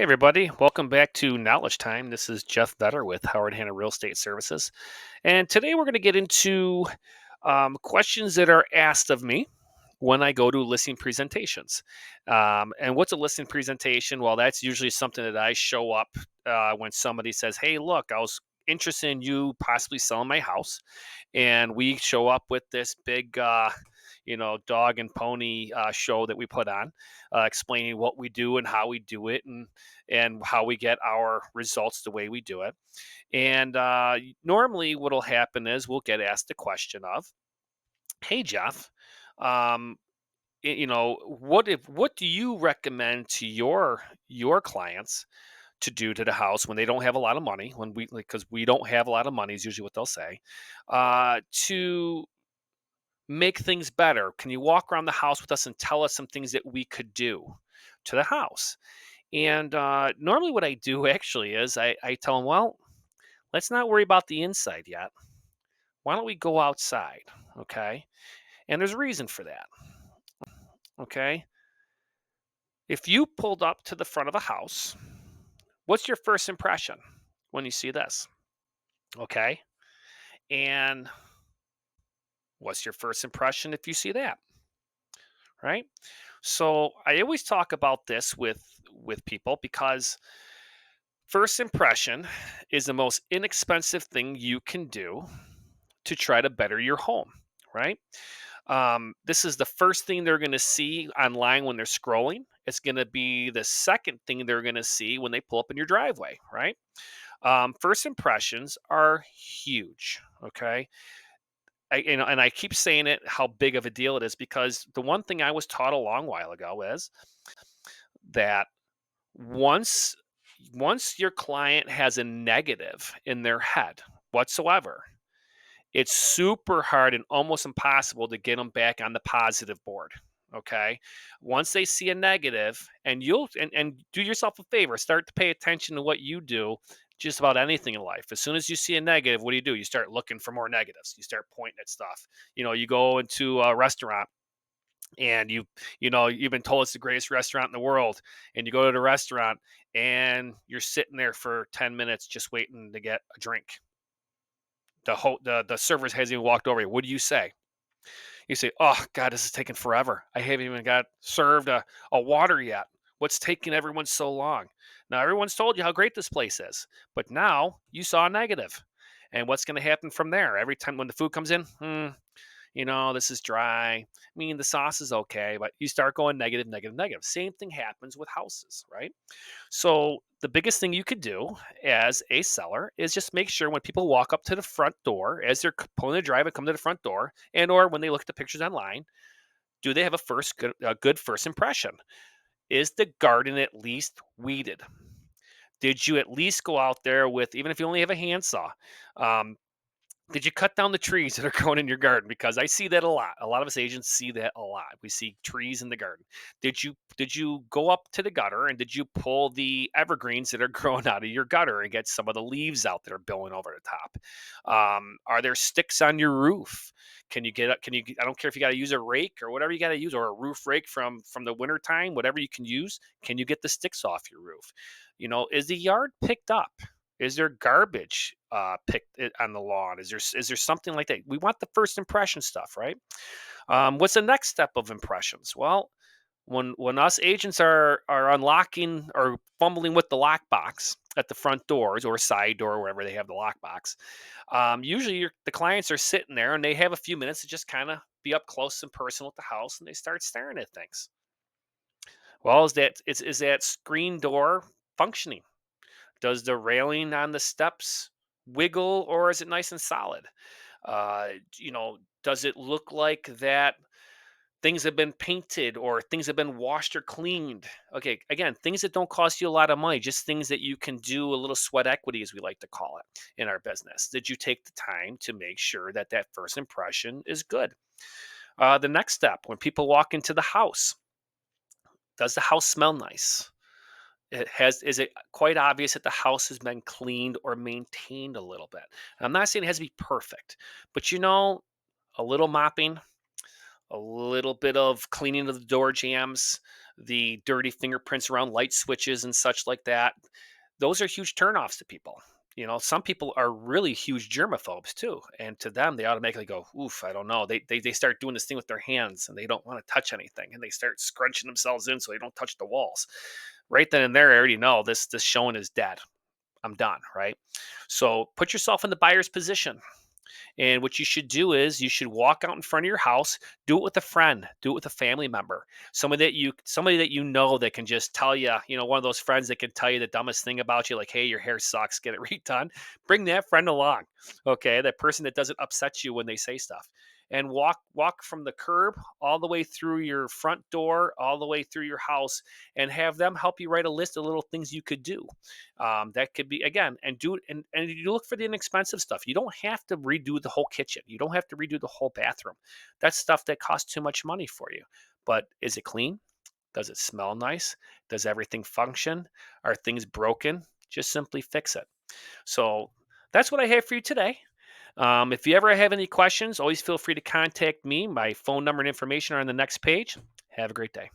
Everybody, welcome back to Knowledge Time. This is Jeff Vetter with Howard Hanna Real Estate Services. And today we're going to get into questions that are asked of me when I go to listing presentations. And what's a listing presentation? Well, that's usually something that I show up when somebody says, "Hey, look, I was interested in you possibly selling my house." And we show up with this big, dog and pony show that we put on, explaining what we do and how we do it, and how we get our results the way we do it. And normally, what'll happen is we'll get asked the question of, "Hey, Jeff, um, what do you recommend to your clients to do to the house when they don't have a lot of money? When we because we don't have a lot of money is usually what they'll say, to make things better. Can you walk around the house with us and tell us some things that we could do to the house?" And normally, what I do actually is I tell them, "Well, let's not worry about the inside yet. Why don't we go outside?" Okay. And there's a reason for that. Okay. If you pulled up to the front of a house, what's your first impression when you see this? Okay. And what's your first impression if you see that? Right. So I always talk about this with people because first impression is the most inexpensive thing you can do to try to better your home, right? This is the first thing they're going to see online when they're scrolling. It's going to be the second thing they're going to see when they pull up in your driveway, right? First impressions are huge. Okay. And I keep saying it, how big of a deal it is, because the one thing I was taught a long while ago is that once your client has a negative in their head whatsoever, it's super hard and almost impossible to get them back on the positive board. Okay. Once they see a negative, and and do yourself a favor, start to pay attention to what you do just about anything in life. As soon as you see a negative, what do? You start looking for more negatives. You start pointing at stuff. You go into a restaurant, and you've been told it's the greatest restaurant in the world, and you go to the restaurant and you're sitting there for 10 minutes just waiting to get a drink. The servers hasn't even walked over you. What do you say? You say, "Oh God, this is taking forever. I haven't even got served a water yet. What's taking everyone so long?" Now everyone's told you how great this place is, but now you saw a negative. And what's going to happen from there? Every time when the food comes in, this is dry. I mean, the sauce is okay, but you start going negative, negative, negative. Same thing happens with houses, right? So the biggest thing you could do as a seller is just make sure when people walk up to the front door, as they're pulling the drive and come to the front door, and or when they look at the pictures online, do they have a good first impression? Is the garden at least weeded? Did you at least go out there with, even if you only have a handsaw? Um, did you cut down the trees that are growing in your garden? Because I see that a lot. A lot of us agents see that a lot. We see trees in the garden. Did you go up to the gutter, and did you pull the evergreens that are growing out of your gutter and get some of the leaves out that are blowing over the top? Are there sticks on your roof? I don't care if you got to use a rake or whatever you got to use, or a roof rake from the winter time, whatever you can use. Can you get the sticks off your roof? Is the yard picked up? Is there garbage picked on the lawn? Is there something like that? We want the first impression stuff, right? What's the next step of impressions? Well, when us agents are unlocking or fumbling with the lockbox at the front doors or side door, wherever they have the lockbox, usually the clients are sitting there and they have a few minutes to just kind of be up close and personal with the house, and they start staring at things. Well, is that screen door functioning? Does the railing on the steps wiggle, or is it nice and solid? Does it look like that things have been painted or things have been washed or cleaned? Okay, again, things that don't cost you a lot of money, just things that you can do a little sweat equity, as we like to call it in our business. Did you take the time to make sure that that first impression is good? The next step, when people walk into the house, does the house smell nice? Is it quite obvious that the house has been cleaned or maintained a little bit? And I'm not saying it has to be perfect, but a little mopping, a little bit of cleaning of the door jambs, the dirty fingerprints around light switches and such like that. Those are huge turnoffs to people. Some people are really huge germaphobes too, and to them, they automatically go, "Oof, I don't know." They start doing this thing with their hands, and they don't want to touch anything, and they start scrunching themselves in so they don't touch the walls. Right then and there, I already know this showing is dead. I'm done. Right. So put yourself in the buyer's position. And what you should do is you should walk out in front of your house, do it with a friend, do it with a family member, somebody that you know that can just tell you, one of those friends that can tell you the dumbest thing about you, like, hey, your hair sucks, get it redone. Bring that friend along. Okay. That person that doesn't upset you when they say stuff. And walk from the curb all the way through your front door, all the way through your house, and have them help you write a list of little things you could do. That could be, again, and do it, and you look for the inexpensive stuff. You don't have to redo the whole kitchen. You don't have to redo the whole bathroom. That's stuff that costs too much money for you. But is it clean? Does it smell nice? Does everything function? Are things broken? Just simply fix it. So that's what I have for you today. If you ever have any questions, always feel free to contact me. My phone number and information are on the next page. Have a great day.